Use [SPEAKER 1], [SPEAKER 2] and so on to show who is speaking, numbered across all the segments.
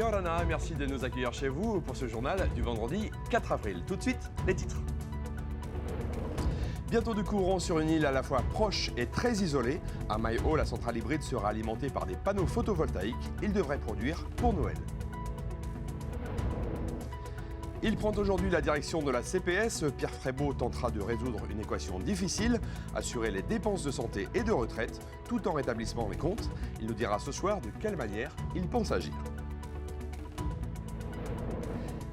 [SPEAKER 1] Yorana, merci de nous accueillir chez vous pour ce journal du vendredi 4 avril. Tout de suite, les titres. Bientôt de courant sur une île à la fois proche et très isolée. À Maio, la centrale hybride sera alimentée par des panneaux photovoltaïques. Il devrait produire pour Noël. Il prend aujourd'hui la direction de la CPS. Pierre Frébault tentera de résoudre une équation difficile, assurer les dépenses de santé et de retraite, tout en rétablissant les comptes. Il nous dira ce soir de quelle manière il pense agir.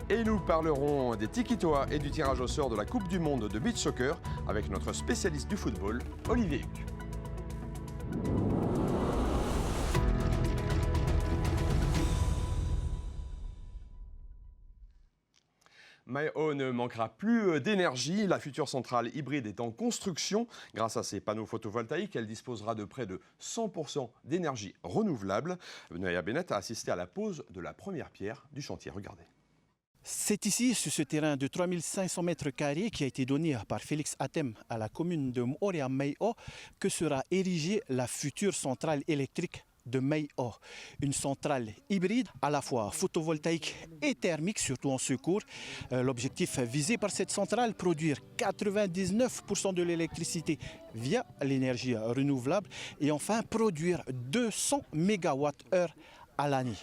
[SPEAKER 1] Et nous parlerons des Tiki-Toa et du tirage au sort de la Coupe du Monde de beach soccer avec notre spécialiste du football, Olivier Huc. Maio ne manquera plus d'énergie. La future centrale hybride est en construction. Grâce à ses panneaux photovoltaïques, elle disposera de près de 100% d'énergie renouvelable. Noya Bennett a assisté à la pose de la première pierre du chantier. Regardez.
[SPEAKER 2] C'est ici, sur ce terrain de 3500 mètres carrés qui a été donné par Félix Atem à la commune de Moria Maio, que sera érigée la future centrale électrique de Maio. Une centrale hybride, à la fois photovoltaïque et thermique, surtout en secours. L'objectif visé par cette centrale, produire 99% de l'électricité via l'énergie renouvelable et enfin produire 200 MWh à l'année.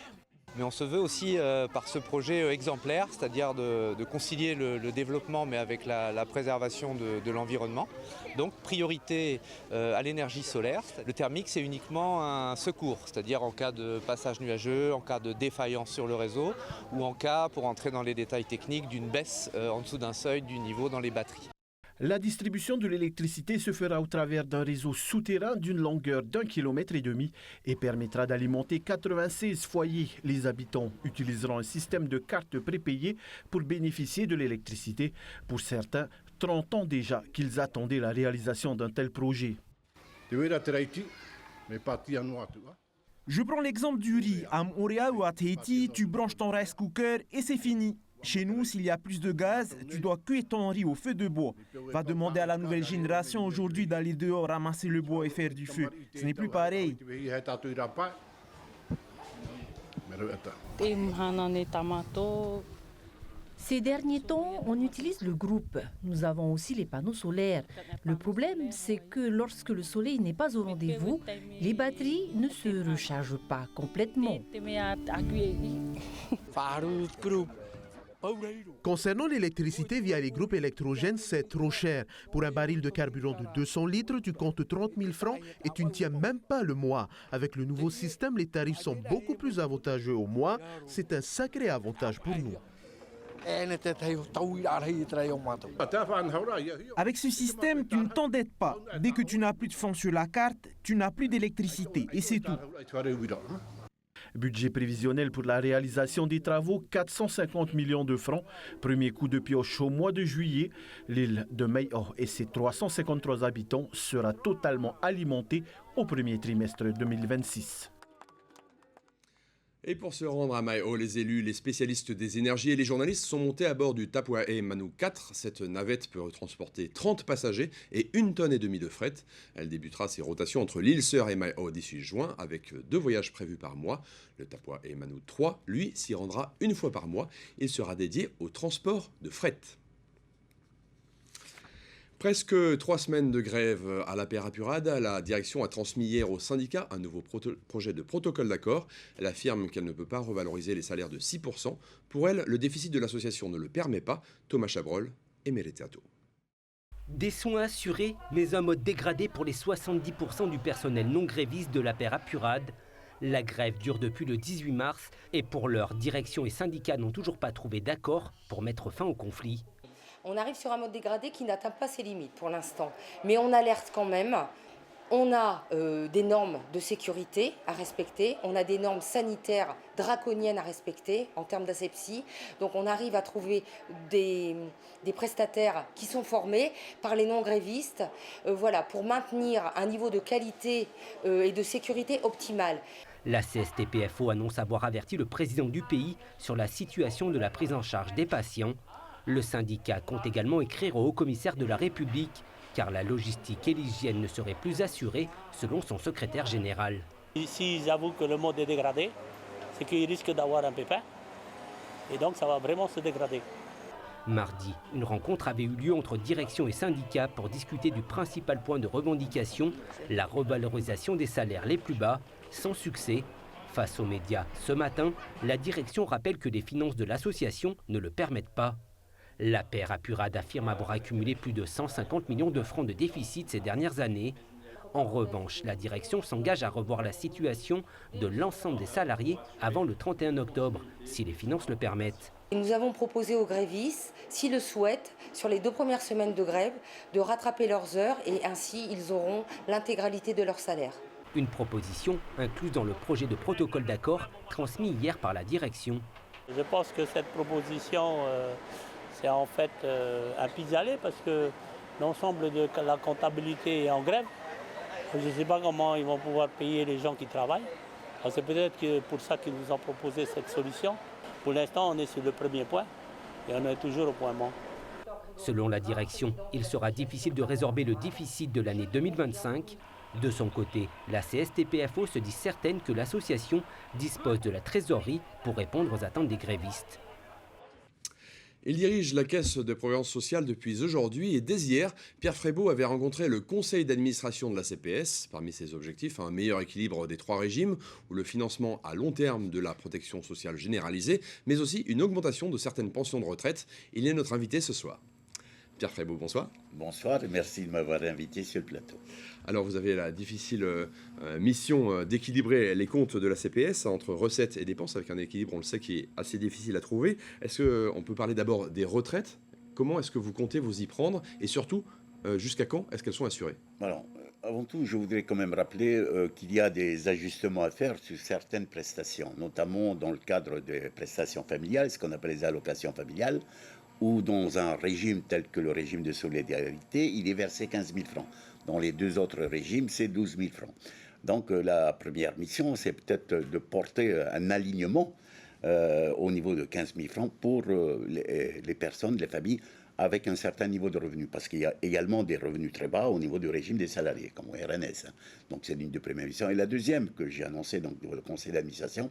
[SPEAKER 3] Mais on se veut aussi par ce projet exemplaire, c'est-à-dire de concilier le développement mais avec la préservation de l'environnement. Donc priorité à l'énergie solaire. Le thermique c'est uniquement un secours, c'est-à-dire en cas de passage nuageux, en cas de défaillance sur le réseau ou en cas, pour entrer dans les détails techniques, d'une baisse en dessous d'un seuil du niveau dans les batteries.
[SPEAKER 2] La distribution de l'électricité se fera au travers d'un réseau souterrain d'une longueur d'1,5 km et permettra d'alimenter 96 foyers. Les habitants utiliseront un système de cartes prépayées pour bénéficier de l'électricité. Pour certains, 30 ans déjà qu'ils attendaient la réalisation d'un tel projet.
[SPEAKER 4] Je prends l'exemple du riz. À Montréal ou à Tahiti, tu branches ton rice cooker et c'est fini. Chez nous, s'il y a plus de gaz, tu dois cuire ton riz au feu de bois. Va demander à la nouvelle génération aujourd'hui d'aller dehors ramasser le bois et faire du feu. Ce n'est plus pareil.
[SPEAKER 5] Ces derniers temps, on utilise le groupe. Nous avons aussi les panneaux solaires. Le problème, c'est que lorsque le soleil n'est pas au rendez-vous, les batteries ne se rechargent pas complètement.
[SPEAKER 6] Concernant l'électricité via les groupes électrogènes, c'est trop cher. Pour un baril de carburant de 200 litres, tu comptes 30 000 francs et tu ne tiens même pas le mois. Avec le nouveau système, les tarifs sont beaucoup plus avantageux au mois. C'est un sacré avantage pour nous.
[SPEAKER 4] Avec ce système, tu ne t'endettes pas. Dès que tu n'as plus de fonds sur la carte, tu n'as plus d'électricité et c'est tout.
[SPEAKER 2] Budget prévisionnel pour la réalisation des travaux, 450 millions de francs. Premier coup de pioche au mois de juillet. L'île de Maio et ses 353 habitants sera totalement alimentée au premier trimestre 2026.
[SPEAKER 1] Et pour se rendre à Maio, les élus, les spécialistes des énergies et les journalistes sont montés à bord du Tapuae Manu 4. Cette navette peut transporter 30 passagers et 1,5 tonne de fret. Elle débutera ses rotations entre l'île Sœur et Maio d'ici juin, avec 2 voyages prévus par mois. Le Tapuae Manu 3, lui, s'y rendra une fois par mois. Il sera dédié au transport de fret. Presque 3 semaines de grève à la Pérapurade. La direction a transmis hier au syndicat un nouveau projet de protocole d'accord. Elle affirme qu'elle ne peut pas revaloriser les salaires de 6%. Pour elle, le déficit de l'association ne le permet pas. Thomas Chabrol et Mélétéato.
[SPEAKER 7] Des soins assurés, mais un mode dégradé pour les 70% du personnel non gréviste de la Pérapurade. La grève dure depuis le 18 mars et pour l'heure, direction et syndicats n'ont toujours pas trouvé d'accord pour mettre fin au conflit.
[SPEAKER 8] On arrive sur un mode dégradé qui n'atteint pas ses limites pour l'instant. Mais on alerte quand même. On a des normes de sécurité à respecter. On a des normes sanitaires draconiennes à respecter en termes d'asepsie. Donc on arrive à trouver des prestataires qui sont formés par les non-grévistes pour maintenir un niveau de qualité et de sécurité optimal.
[SPEAKER 7] La CSTPFO annonce avoir averti le président du pays sur la situation de la prise en charge des patients. Le syndicat compte également écrire au haut-commissaire de la République, car la logistique et l'hygiène ne seraient plus assurées, selon son secrétaire général.
[SPEAKER 9] S'ils avouent que le mode est dégradé, c'est qu'ils risquent d'avoir un pépin. Et donc ça va vraiment se dégrader.
[SPEAKER 7] Mardi, une rencontre avait eu lieu entre direction et syndicats pour discuter du principal point de revendication, la revalorisation des salaires les plus bas, sans succès. Face aux médias, ce matin, la direction rappelle que les finances de l'association ne le permettent pas. La paire Apurad affirme avoir accumulé plus de 150 millions de francs de déficit ces dernières années. En revanche, la direction s'engage à revoir la situation de l'ensemble des salariés avant le 31 octobre, si les finances le permettent.
[SPEAKER 8] Nous avons proposé aux grévistes, s'ils le souhaitent, sur les 2 premières semaines de grève, de rattraper leurs heures et ainsi ils auront l'intégralité de leur salaire.
[SPEAKER 7] Une proposition incluse dans le projet de protocole d'accord transmis hier par la direction.
[SPEAKER 9] Je pense que cette proposition, c'est en fait un pis-aller parce que l'ensemble de la comptabilité est en grève. Je ne sais pas comment ils vont pouvoir payer les gens qui travaillent. C'est peut-être pour ça qu'ils nous ont proposé cette solution. Pour l'instant, on est sur le premier point et on est toujours au point mort.
[SPEAKER 7] Selon la direction, il sera difficile de résorber le déficit de l'année 2025. De son côté, la CSTPFO se dit certaine que l'association dispose de la trésorerie pour répondre aux attentes des grévistes.
[SPEAKER 1] Il dirige la caisse de prévoyance sociale depuis aujourd'hui et dès hier, Pierre Frébault avait rencontré le conseil d'administration de la CPS. Parmi ses objectifs, un meilleur équilibre des 3 régimes ou le financement à long terme de la protection sociale généralisée, mais aussi une augmentation de certaines pensions de retraite. Il est notre invité ce soir. Pierre Frébault, bonsoir.
[SPEAKER 10] Bonsoir et merci de m'avoir invité sur le plateau.
[SPEAKER 1] Alors vous avez la difficile mission d'équilibrer les comptes de la CPS entre recettes et dépenses, avec un équilibre, on le sait, qui est assez difficile à trouver. Est-ce qu'on peut parler d'abord des retraites? Comment est-ce que vous comptez vous y prendre? Et surtout, jusqu'à quand est-ce qu'elles sont assurées?
[SPEAKER 10] Alors, avant tout, je voudrais quand même rappeler qu'il y a des ajustements à faire sur certaines prestations, notamment dans le cadre des prestations familiales, ce qu'on appelle les allocations familiales, ou dans un régime tel que le régime de solidarité, il est versé 15 000 francs. Dans les 2 autres régimes, c'est 12 000 francs. Donc la première mission, c'est peut-être de porter un alignement au niveau de 15 000 francs pour les personnes, les familles, avec un certain niveau de revenus. Parce qu'il y a également des revenus très bas au niveau du régime des salariés, comme au RNS. Donc c'est l'une des premières missions. Et la deuxième que j'ai annoncée donc, devant le conseil d'administration,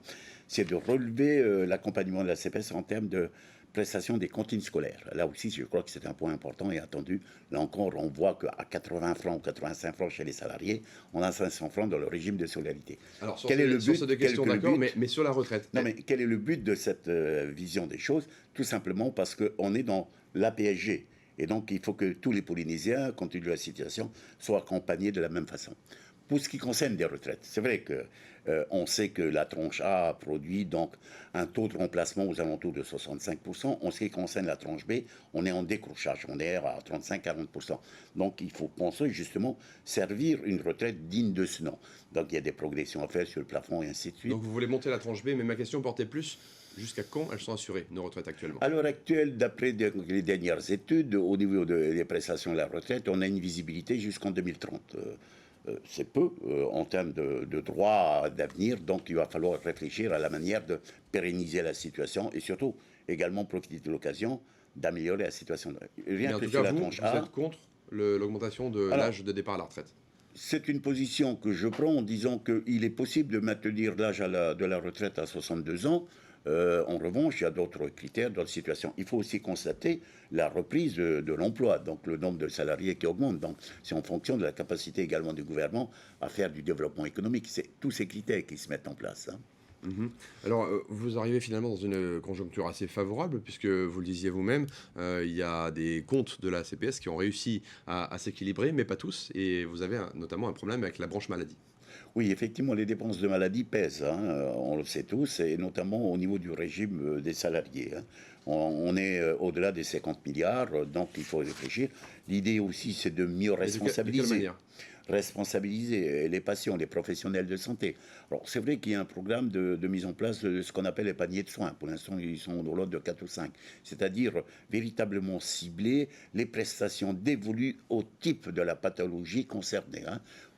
[SPEAKER 10] c'est de relever l'accompagnement de la CPS en termes de prestation des cantines scolaires. Là aussi, je crois que c'est un point important et attendu. Là encore, on voit qu'à 80 francs ou 85 francs chez les salariés, on a 500 francs dans le régime de solidarité.
[SPEAKER 1] Alors, quel est le but? Sur ces 2 questions, d'accord, mais sur la retraite.
[SPEAKER 10] Non, mais quel est le but de cette vision des choses? Tout simplement parce qu'on est dans l'APSG. Et donc, il faut que tous les Polynésiens, compte tenu de la situation, soient accompagnés de la même façon. Pour ce qui concerne des retraites, c'est vrai que on sait que la tranche A a produit donc un taux de remplacement aux alentours de 65%. En ce qui concerne la tranche B, on est en décrochage, on est à 35-40%. Donc il faut penser justement servir une retraite digne de ce nom. Donc il y a des progressions à faire sur le plafond et ainsi de suite.
[SPEAKER 1] Donc vous voulez monter la tranche B, mais ma question portait plus jusqu'à quand elles sont assurées, nos retraites actuellement?
[SPEAKER 10] À l'heure actuelle, d'après les dernières études, au niveau des prestations de la retraite, on a une visibilité jusqu'en 2030. C'est peu en termes de droits d'avenir, donc il va falloir réfléchir à la manière de pérenniser la situation et surtout également profiter de l'occasion d'améliorer la situation.
[SPEAKER 1] Rien que sur la tranche A. Vous êtes contre l'augmentation de l'âge de départ à la retraite?
[SPEAKER 10] C'est une position que je prends en disant qu'il est possible de maintenir l'âge de la retraite à 62 ans. En revanche, il y a d'autres critères, d'autres situations. Il faut aussi constater la reprise de l'emploi, donc le nombre de salariés qui augmente. Donc, c'est en fonction de la capacité également du gouvernement à faire du développement économique. C'est tous ces critères qui se mettent en place.
[SPEAKER 1] Alors, vous arrivez finalement dans une conjoncture assez favorable, puisque vous le disiez vous-même, il y a des comptes de la CPS qui ont réussi à s'équilibrer, mais pas tous. Et vous avez notamment un problème avec la branche maladie.
[SPEAKER 10] Oui, effectivement, les dépenses de maladie pèsent, on le sait tous, et notamment au niveau du régime des salariés. On est au-delà des 50 milliards, donc il faut réfléchir. L'idée aussi, c'est de mieux responsabiliser.
[SPEAKER 1] De quelle manière ?
[SPEAKER 10] Responsabiliser les patients, les professionnels de santé. Alors, c'est vrai qu'il y a un programme de mise en place de ce qu'on appelle les paniers de soins. Pour l'instant, ils sont dans l'ordre de 4 ou 5. C'est-à-dire véritablement cibler les prestations dévolues au type de la pathologie concernée.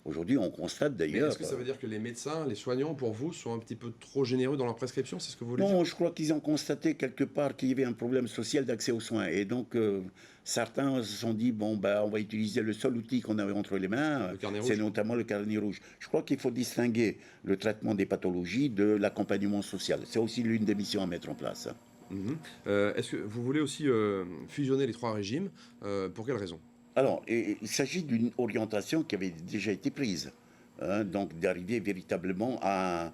[SPEAKER 10] Aujourd'hui, on constate d'ailleurs...
[SPEAKER 1] Est-ce que ça veut dire que les médecins, les soignants, pour vous, sont un petit peu trop généreux dans leur prescription? C'est ce que vous voulez dire?
[SPEAKER 10] Non, je crois qu'ils ont constaté quelque part qu'il y avait un problème social d'accès aux soins. Et donc, certains se sont dit, bon, on va utiliser le seul outil qu'on avait entre les mains, c'est notamment le carnet rouge. Je crois qu'il faut distinguer le traitement des pathologies de l'accompagnement social. C'est aussi l'une des missions à mettre en place.
[SPEAKER 1] Est-ce que vous voulez aussi fusionner les 3 régimes? Pour quelle raison?
[SPEAKER 10] Alors, il s'agit d'une orientation qui avait déjà été prise, donc d'arriver véritablement à...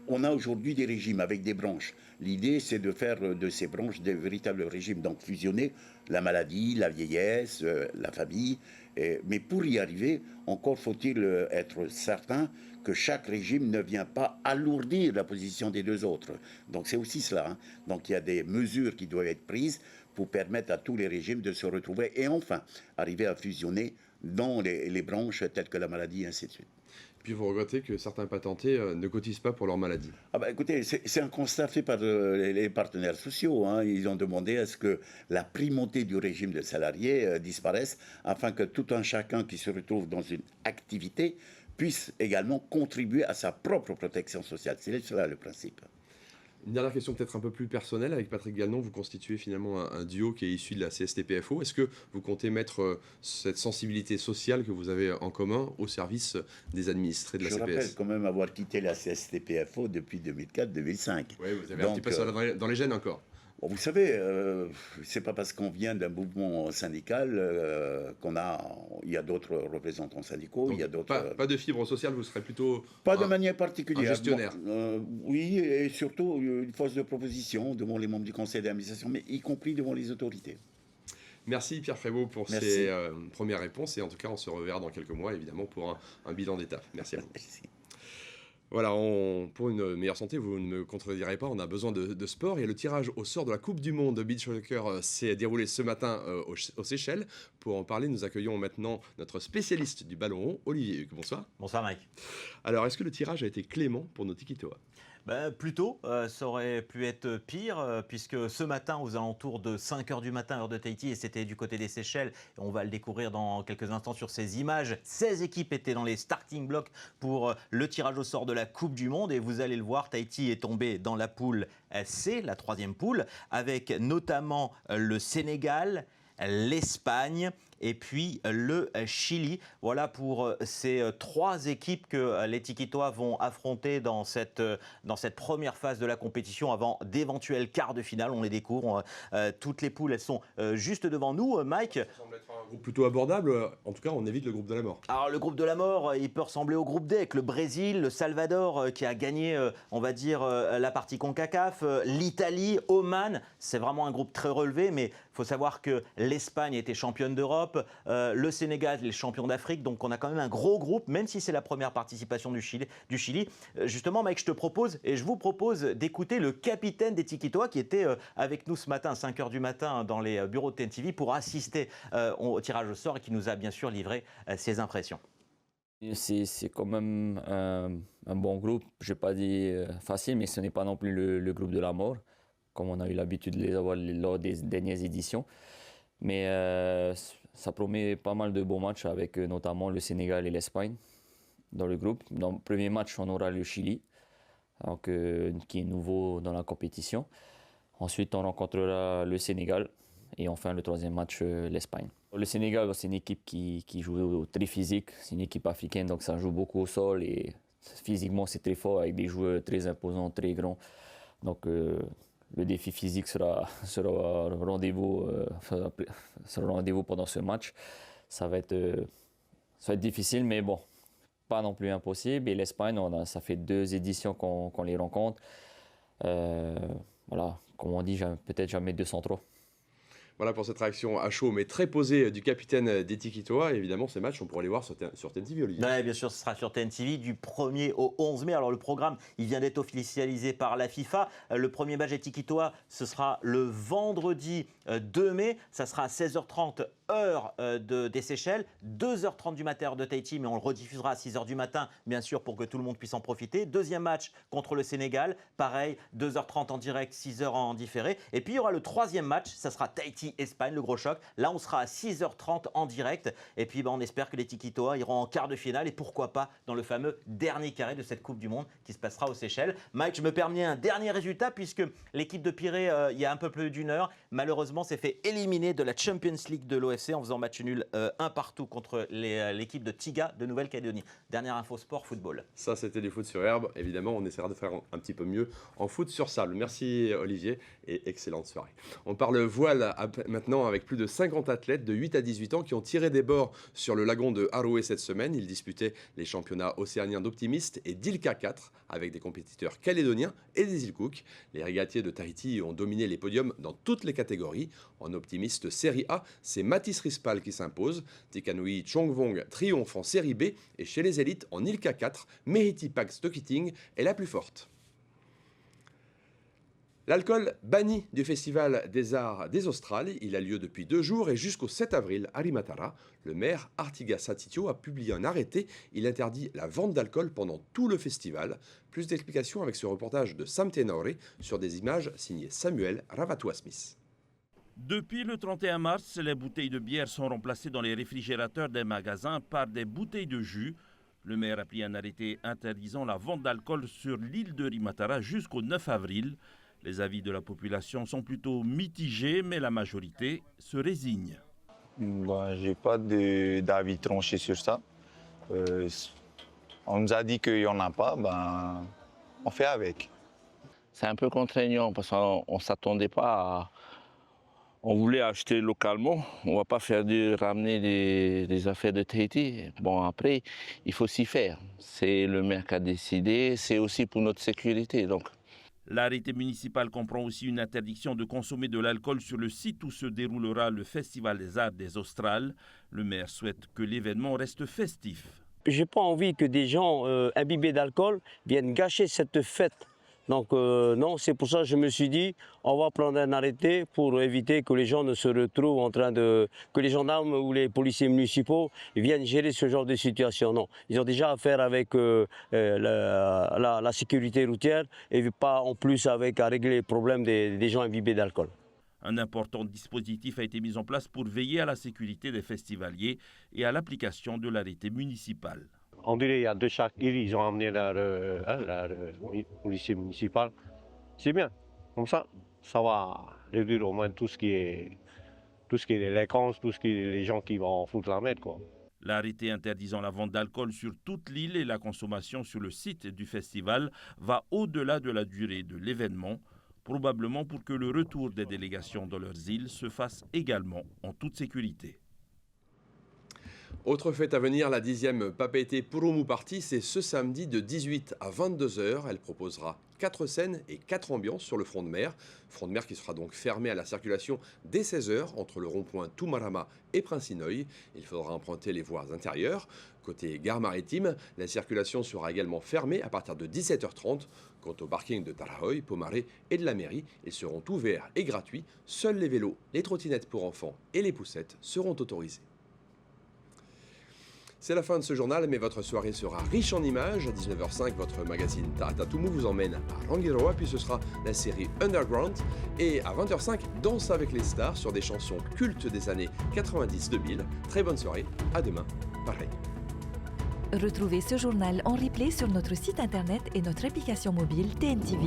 [SPEAKER 10] on a aujourd'hui des régimes avec des branches. L'idée, c'est de faire de ces branches des véritables régimes, donc fusionner la maladie, la vieillesse, la famille. Mais pour y arriver, encore faut-il être certain que chaque régime ne vient pas alourdir la position des 2 autres. Donc c'est aussi cela. Donc il y a des mesures qui doivent être prises pour permettre à tous les régimes de se retrouver et enfin arriver à fusionner dans les branches telles que la maladie et ainsi de suite.
[SPEAKER 1] Puis vous regrettez que certains patentés ne cotisent pas pour leur maladie?
[SPEAKER 10] Écoutez, c'est un constat fait par les partenaires sociaux. Ils ont demandé à ce que la primauté du régime de salariés disparaisse afin que tout un chacun qui se retrouve dans une activité puisse également contribuer à sa propre protection sociale. C'est cela le principe.
[SPEAKER 1] Une dernière question peut-être un peu plus personnelle. Avec Patrick Gallnon, vous constituez finalement un duo qui est issu de la CSTPFO. Est-ce que vous comptez mettre cette sensibilité sociale que vous avez en commun au service des administrés de la CPS?
[SPEAKER 10] Je rappelle quand même avoir quitté la CSTPFO depuis 2004-2005.
[SPEAKER 1] Oui, vous avez un petit peu ça dans les gènes encore.
[SPEAKER 10] Bon, vous savez, c'est pas parce qu'on vient d'un mouvement syndical il y a d'autres représentants syndicaux.
[SPEAKER 1] Donc,
[SPEAKER 10] il y a d'autres.
[SPEAKER 1] Pas de fibre sociale, vous serez plutôt.
[SPEAKER 10] Pas de manière particulière.
[SPEAKER 1] Un gestionnaire.
[SPEAKER 10] Oui, et surtout une force de proposition devant les membres du conseil d'administration, mais y compris devant les autorités.
[SPEAKER 1] Merci Pierre Frébault pour ces premières réponses. Et en tout cas, on se reverra dans quelques mois, évidemment, pour un bilan d'étape. Merci à vous.
[SPEAKER 10] Merci.
[SPEAKER 1] Voilà, pour une meilleure santé, vous ne me contredirez pas, on a besoin de sport. Et le tirage au sort de la Coupe du Monde de beach soccer s'est déroulé ce matin aux Seychelles. Pour en parler, nous accueillons maintenant notre spécialiste du ballon rond, Olivier Huc. Bonsoir.
[SPEAKER 11] Bonsoir Mike.
[SPEAKER 1] Alors, est-ce que le tirage a été clément pour nos Tikitoa?
[SPEAKER 11] Plutôt, ça aurait pu être pire, puisque ce matin, aux alentours de 5h du matin, heure de Tahiti, et c'était du côté des Seychelles, et on va le découvrir dans quelques instants sur ces images, 16 équipes étaient dans les starting blocks pour le tirage au sort de la Coupe du Monde, et vous allez le voir, Tahiti est tombé dans la poule C, la 3e poule, avec notamment le Sénégal, l'Espagne et puis le Chili. Voilà pour ces 3 équipes que les Tikitoa vont affronter dans cette première phase de la compétition avant d'éventuels quarts de finale. On les découvre. Toutes les poules, elles sont juste devant nous. Mike?
[SPEAKER 1] Ça semble être un groupe plutôt abordable. En tout cas, on évite le groupe de la mort.
[SPEAKER 11] Alors, le groupe de la mort, il peut ressembler au groupe D avec le Brésil, le Salvador qui a gagné, on va dire, la partie CONCACAF, l'Italie, Oman. C'est vraiment un groupe très relevé, mais il faut savoir que l'Espagne était championne d'Europe. Le Sénégal est champion d'Afrique, donc on a quand même un gros groupe, même si c'est la première participation du Chili. Justement, Mike, je vous propose d'écouter le capitaine des Tikitoa qui était avec nous ce matin à 5h du matin dans les bureaux de TNTV pour assister au tirage au sort et qui nous a bien sûr livré ses impressions.
[SPEAKER 12] C'est quand même un bon groupe, je ne vais pas dire facile, mais ce n'est pas non plus le groupe de la mort, comme on a eu l'habitude de les avoir lors des dernières éditions. Mais ça promet pas mal de beaux matchs avec notamment le Sénégal et l'Espagne dans le groupe. Dans le premier match, on aura le Chili, donc, qui est nouveau dans la compétition. Ensuite, on rencontrera le Sénégal et enfin le 3e match, l'Espagne. Le Sénégal, c'est une équipe qui joue très physique, c'est une équipe africaine, donc ça joue beaucoup au sol et physiquement c'est très fort avec des joueurs très imposants, très grands. Donc le défi physique sera au rendez-vous pendant ce match. Ça va être difficile, mais bon, pas non plus impossible. Et l'Espagne, ça fait 2 éditions qu'on les rencontre. Voilà, comme on dit, peut-être jamais 203.
[SPEAKER 1] Voilà pour cette réaction à chaud mais très posée du capitaine des Tikitoa. Et évidemment, ces matchs, on pourra les voir sur TNTV, Olivier.
[SPEAKER 11] Oui, bien sûr, ce sera sur TNTV du 1er au 11 mai. Alors le programme, il vient d'être officialisé par la FIFA. Le premier match des Tikitoa, ce sera le vendredi 2 mai. Ça sera à 16h30 heure des Seychelles, 2h30 du matin heure de Tahiti, mais on le rediffusera à 6h du matin, bien sûr, pour que tout le monde puisse en profiter. Deuxième match contre le Sénégal, pareil, 2h30 en direct, 6h en différé. Et puis il y aura le 3e match, ça sera Tahiti Croatie-Espagne, le gros choc. Là, on sera à 6h30 en direct. Et puis, on espère que les Tikitoa iront en quart de finale et pourquoi pas dans le fameux dernier carré de cette Coupe du Monde qui se passera aux Seychelles. Mike, je me permets un dernier résultat puisque l'équipe de Pirée, il y a un peu plus d'une heure, malheureusement, s'est fait éliminer de la Champions League de l'OFC en faisant match nul 1-1 contre l'équipe de Tiga de Nouvelle-Calédonie. Dernière info sport, football.
[SPEAKER 1] Ça, c'était du foot sur herbe. Évidemment, on essaiera de faire un petit peu mieux en foot sur sable. Merci Olivier et excellente soirée. On parle voile maintenant avec plus de 50 athlètes de 8 à 18 ans qui ont tiré des bords sur le lagon de Aroé cette semaine. Ils disputaient les championnats océaniens d'optimistes et d'Ilka 4 avec des compétiteurs calédoniens et des îles Cook. Les régatiers de Tahiti ont dominé les podiums dans toutes les catégories. En optimiste série A, c'est Mathis Rispal qui s'impose. Tikanui Chongvong triomphe en série B et chez les élites en Ilka 4, Mehiti Pax Tokiting est la plus forte. L'alcool banni du Festival des Arts des Australes, il a lieu depuis 2 jours et jusqu'au 7 avril à Rimatara. Le maire Artigas Satitio a publié un arrêté. Il interdit la vente d'alcool pendant tout le festival. Plus d'explications avec ce reportage de Sam Tenore sur des images signées Samuel Ravatua-Smith.
[SPEAKER 13] Depuis le 31 mars, les bouteilles de bière sont remplacées dans les réfrigérateurs des magasins par des bouteilles de jus. Le maire a pris un arrêté interdisant la vente d'alcool sur l'île de Rimatara jusqu'au 9 avril. Les avis de la population sont plutôt mitigés, mais la majorité se résigne.
[SPEAKER 14] Je n'ai pas d'avis tranché sur ça. On nous a dit qu'il n'y en a pas, on fait avec.
[SPEAKER 15] C'est un peu contraignant parce qu'on ne s'attendait pas à... On voulait acheter localement, on ne va pas faire ramener des affaires de Tahiti. Bon, après, il faut s'y faire. C'est le maire qui a décidé, c'est aussi pour notre sécurité. Donc.
[SPEAKER 13] L'arrêté municipal comprend aussi une interdiction de consommer de l'alcool sur le site où se déroulera le Festival des Arts des Australes. Le maire souhaite que l'événement reste festif.
[SPEAKER 16] Je n'ai pas envie que des gens imbibés d'alcool viennent gâcher cette fête. Donc non, c'est pour ça que je me suis dit, on va prendre un arrêté pour éviter que les gens ne se retrouvent en train de... que les gendarmes ou les policiers municipaux viennent gérer ce genre de situation. Non, ils ont déjà affaire avec la sécurité routière et pas en plus avec à régler les problèmes des gens imbibés d'alcool.
[SPEAKER 13] Un important dispositif a été mis en place pour veiller à la sécurité des festivaliers et à l'application de l'arrêté municipal.
[SPEAKER 17] On dirait qu'il y a de chaque île, ils ont amené leur policier municipal. C'est bien, comme ça va réduire au moins tout ce qui est délinquance, tout ce qui est les gens qui vont foutre la merde, quoi.
[SPEAKER 13] L'arrêté interdisant la vente d'alcool sur toute l'île et la consommation sur le site du festival va au-delà de la durée de l'événement, probablement pour que le retour des délégations dans leurs îles se fasse également en toute sécurité.
[SPEAKER 1] Autre fête à venir, la 10e Papeete Purumu Party, c'est ce samedi de 18 à 22h. Elle proposera 4 scènes et 4 ambiances sur le front de mer. Front de mer qui sera donc fermé à la circulation dès 16h entre le rond-point Tumarama et Prince-Inouye. Il faudra emprunter les voies intérieures. Côté gare maritime, la circulation sera également fermée à partir de 17h30. Quant au parking de Tarahoy, Pomaré et de la mairie, ils seront ouverts et gratuits. Seuls les vélos, les trottinettes pour enfants et les poussettes seront autorisés. C'est la fin de ce journal, mais votre soirée sera riche en images. À 19h05, votre magazine Taratatumu vous emmène à Rangiroa, puis ce sera la série Underground. Et à 20h05, Danse avec les stars sur des chansons cultes des années 90-2000. Très bonne soirée, à demain, pareil.
[SPEAKER 18] Retrouvez ce journal en replay sur notre site internet et notre application mobile TNTV.